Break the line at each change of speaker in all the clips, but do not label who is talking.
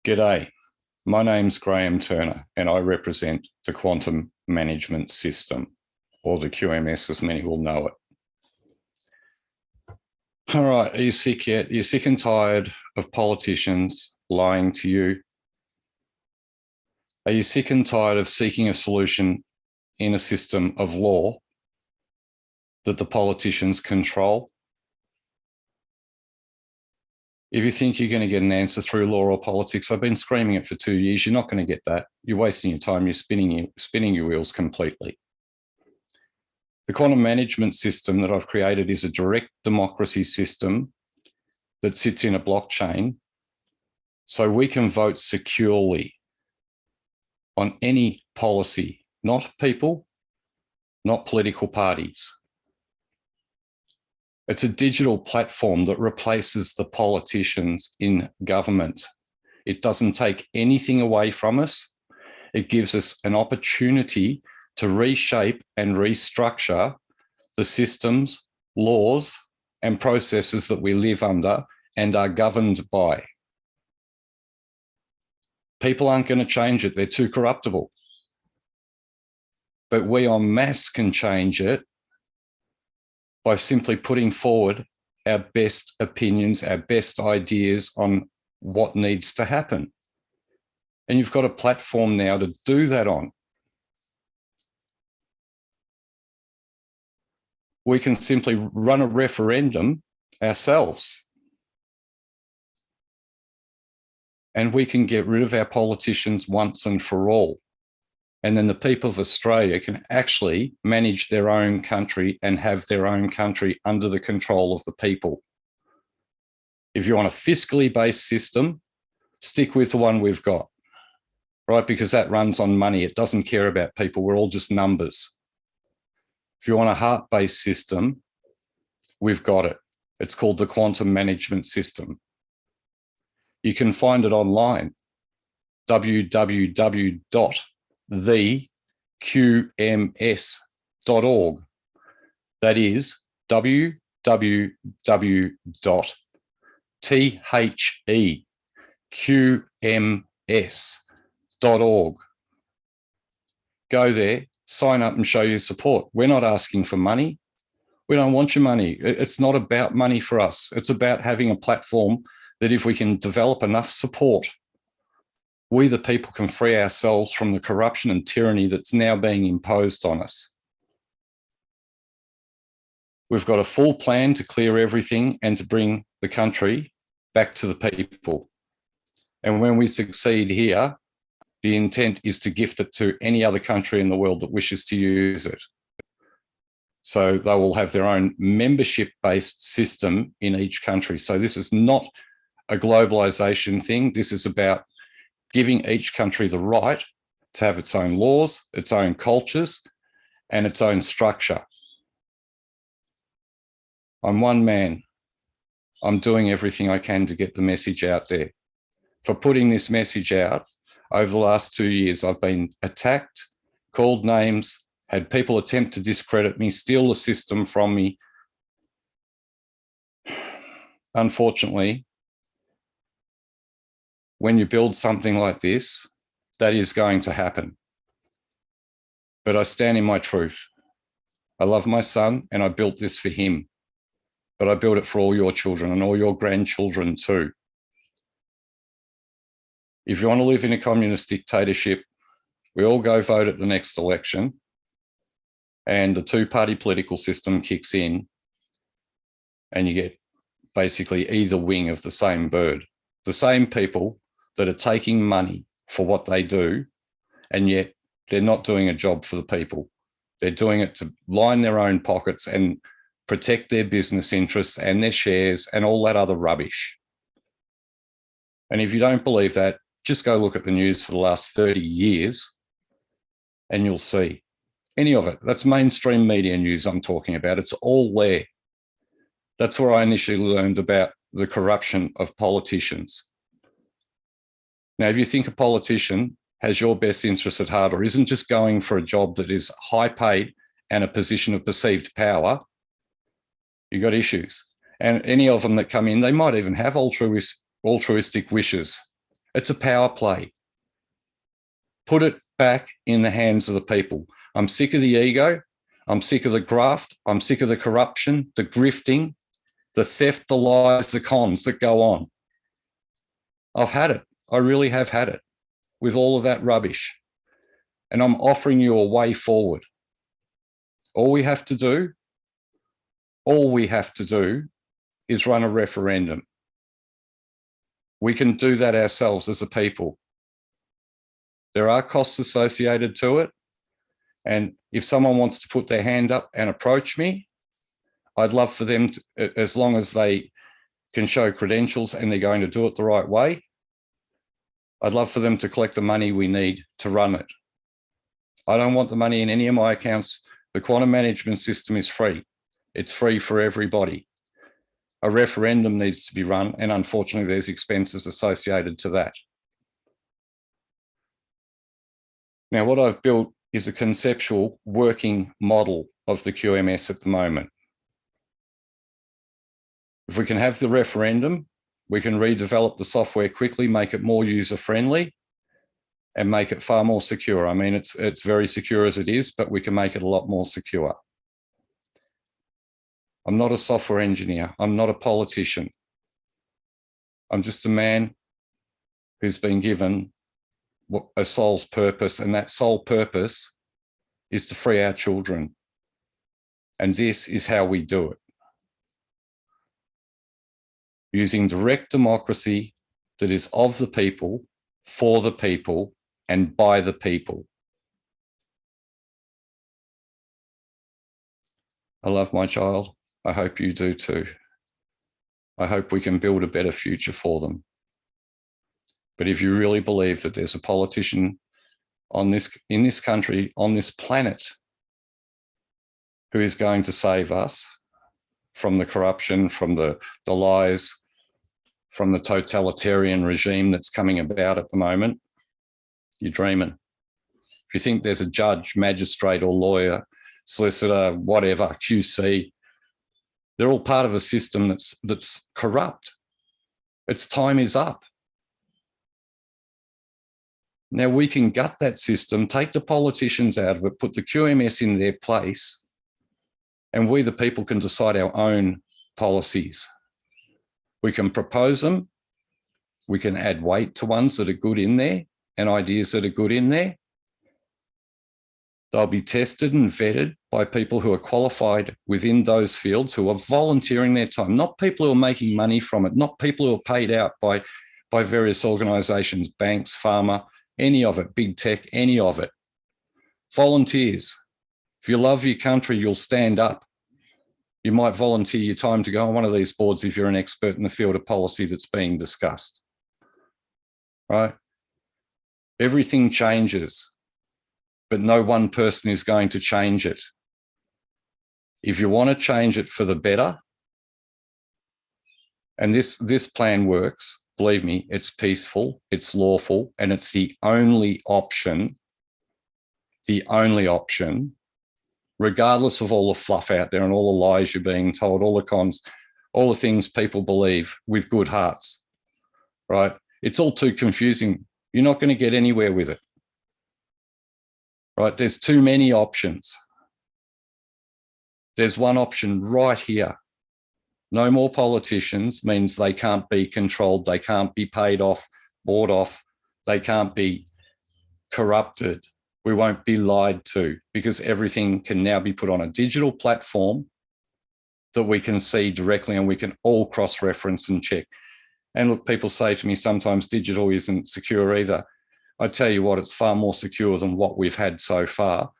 G'day, my name's Graham Turner and I represent the Quantum Management System, or the QMS as many will know it. All right, are you sick yet? Are you sick and tired of politicians lying to you? Are you sick and tired of seeking a solution in a system of law that the politicians control? If you think you're going to get an answer through law or politics, I've been screaming it for 2 years. You're not going to get that. You're wasting your time. You're spinning your wheels completely. The quantum management system that I've created is a direct democracy system that sits in a blockchain, so we can vote securely on any policy, not people, not political parties. It's a digital platform that replaces the politicians in government. It doesn't take anything away from us. It gives us an opportunity to reshape and restructure the systems, laws, and processes that we live under and are governed by. People aren't going to change it. They're too corruptible. But we en masse can change it by simply putting forward our best opinions, our best ideas on what needs to happen. And you've got a platform now to do that on. We can simply run a referendum ourselves. And we can get rid of our politicians once and for all. And then the people of Australia can actually manage their own country and have their own country under the control of the people. If you want a fiscally based system, stick with the one we've got, right? Because that runs on money. It doesn't care about people. We're all just numbers. If you want a heart-based system, we've got it. It's called the Quantum Management System. You can find it online, www.theqms.org. That is www.theqms.org. Go there, sign up and show your support. We're not asking for money. We don't want your money. It's not about money for us. It's about having a platform that if we can develop enough support, we the people can free ourselves from the corruption and tyranny that's now being imposed on us. We've got a full plan to clear everything and to bring the country back to the people. And when we succeed here, the intent is to gift it to any other country in the world that wishes to use it. So they will have their own membership-based system in each country. So this is not a globalization thing. This is about giving each country the right to have its own laws, its own cultures, and its own structure. I'm one man. I'm doing everything I can to get the message out there. For putting this message out, over the last 2 years, I've been attacked, called names, had people attempt to discredit me, steal the system from me. Unfortunately, when you build something like this, that is going to happen. But I stand in my truth. I love my son and I built this for him, but I built it for all your children and all your grandchildren too. If you want to live in a communist dictatorship, we all go vote at the next election and the two-party political system kicks in and you get basically either wing of the same bird. The same people that are taking money for what they do, and yet they're not doing a job for the people. They're doing it to line their own pockets and protect their business interests and their shares and all that other rubbish. And if you don't believe that, just go look at the news for the last 30 years and you'll see any of it. That's mainstream media news I'm talking about. It's all there. That's where I initially learned about the corruption of politicians. Now, if you think a politician has your best interests at heart or isn't just going for a job that is high paid and a position of perceived power, you've got issues. And any of them that come in, they might even have altruistic wishes It's a power play. Put it back in the hands of the people. I'm sick of the ego. I'm sick of the graft. I'm sick of the corruption, the grifting, the theft, the lies, the cons that go on. I've had it. I really have had it with all of that rubbish. And I'm offering you a way forward. All we have to do is run a referendum. We can do that ourselves as a people. There are costs associated to it. And if someone wants to put their hand up and approach me, I'd love for them to, as long as they can show credentials and they're going to do it the right way, I'd love for them to collect the money we need to run it. I don't want the money in any of my accounts. The quantum management system is free. It's free for everybody. A referendum needs to be run, and unfortunately, there's expenses associated to that. Now, what I've built is a conceptual working model of the QMS at the moment. If we can have the referendum, we can redevelop the software quickly, make it more user-friendly, and make it far more secure. I mean, it's very secure as it is, but we can make it a lot more secure. I'm not a software engineer. I'm not a politician. I'm just a man who's been given a soul's purpose, and that sole purpose is to free our children. And this is how we do it. Using direct democracy that is of the people, for the people, and by the people. I love my child. I hope you do too. I hope we can build a better future for them. But if you really believe that there's a politician in this country, on this planet, who is going to save us from the corruption, from the lies, from the totalitarian regime that's coming about at the moment, you're dreaming. If you think there's a judge, magistrate, or lawyer, solicitor, whatever, QC, they're all part of a system that's corrupt. Its time is up. Now we can gut that system, take the politicians out of it, put the QMS in their place, and we, the people, can decide our own policies. We can propose them. We can add weight to ones that are good in there and ideas that are good in there. They'll be tested and vetted by people who are qualified within those fields, who are volunteering their time, not people who are making money from it, not people who are paid out by various organisations, banks, pharma, any of it, big tech, any of it. Volunteers. If you love your country, you'll stand up. You might volunteer your time to go on one of these boards if you're an expert in the field of policy that's being discussed. Right? Everything changes, but no one person is going to change it. If you want to change it for the better, and this plan works, believe me, it's peaceful, it's lawful, and it's the only option, regardless of all the fluff out there and all the lies you're being told, all the cons, all the things people believe with good hearts, right? It's all too confusing. You're not going to get anywhere with it, right? There's too many options. There's one option right here. No more politicians means they can't be controlled. They can't be paid off, bought off. They can't be corrupted. We won't be lied to, because everything can now be put on a digital platform that we can see directly, and we can all cross-reference and check. And look, people say to me sometimes digital isn't secure either. I tell you what, it's far more secure than what we've had so far,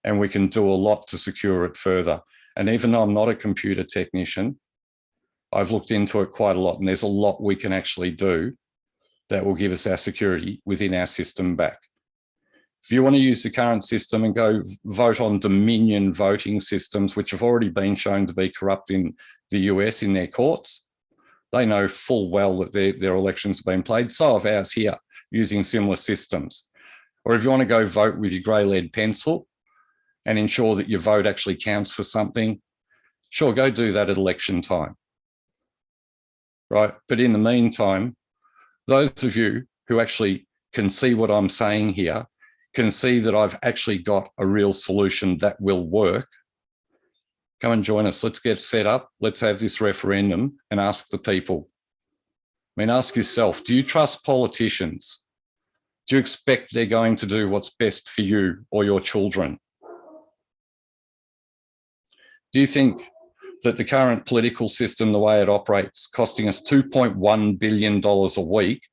and we can do a lot to secure it further. And even though I'm not a computer technician, I've looked into it quite a lot, and there's a lot we can actually do that will give us our security within our system back. If you want to use the current system and go vote on Dominion voting systems, which have already been shown to be corrupt in the US in their courts, they know full well that their elections have been played. So have ours here, using similar systems. Or if you want to go vote with your grey lead pencil and ensure that your vote actually counts for something, sure, go do that at election time. Right? But in the meantime, those of you who actually can see what I'm saying here, can see that I've actually got a real solution that will work, come and join us. Let's get set up. Let's have this referendum and ask the people. I mean, ask yourself, do you trust politicians? Do you expect they're going to do what's best for you or your children? Do you think that the current political system, the way it operates, costing us $2.1 billion a week,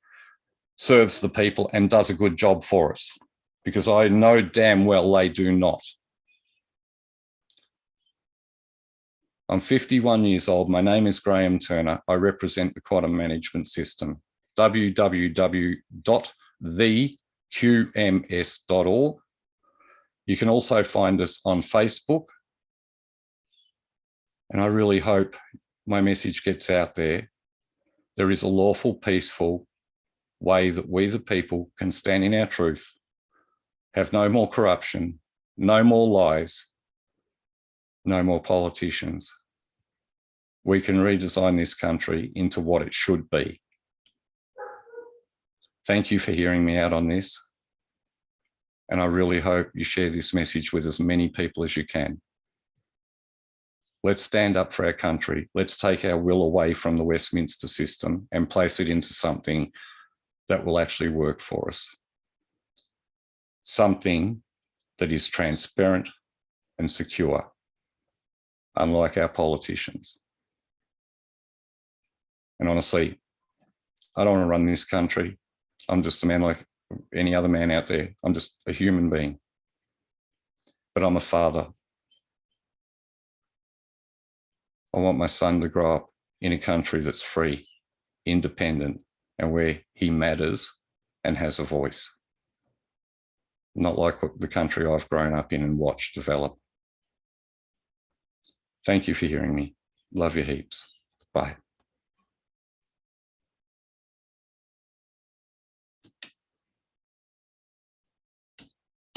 serves the people and does a good job for us? Because I know damn well they do not. I'm 51 years old. My name is Graham Turner. I represent the quantum management system. www.theqms.org. You can also find us on Facebook. And I really hope my message gets out there. There is a lawful, peaceful way that we, the people, can stand in our truth, have no more corruption, no more lies, no more politicians. We can redesign this country into what it should be. Thank you for hearing me out on this. And I really hope you share this message with as many people as you can. Let's stand up for our country. Let's take our will away from the Westminster system and place it into something that will actually work for us. Something that is transparent and secure, unlike our politicians. And honestly, I don't want to run this country. I'm just a man like any other man out there. I'm just a human being. But I'm a father. I want my son to grow up in a country that's free, independent, and where he matters and has a voice. Not like the country I've grown up in and watched develop. Thank you for hearing me. Love you heaps. Bye.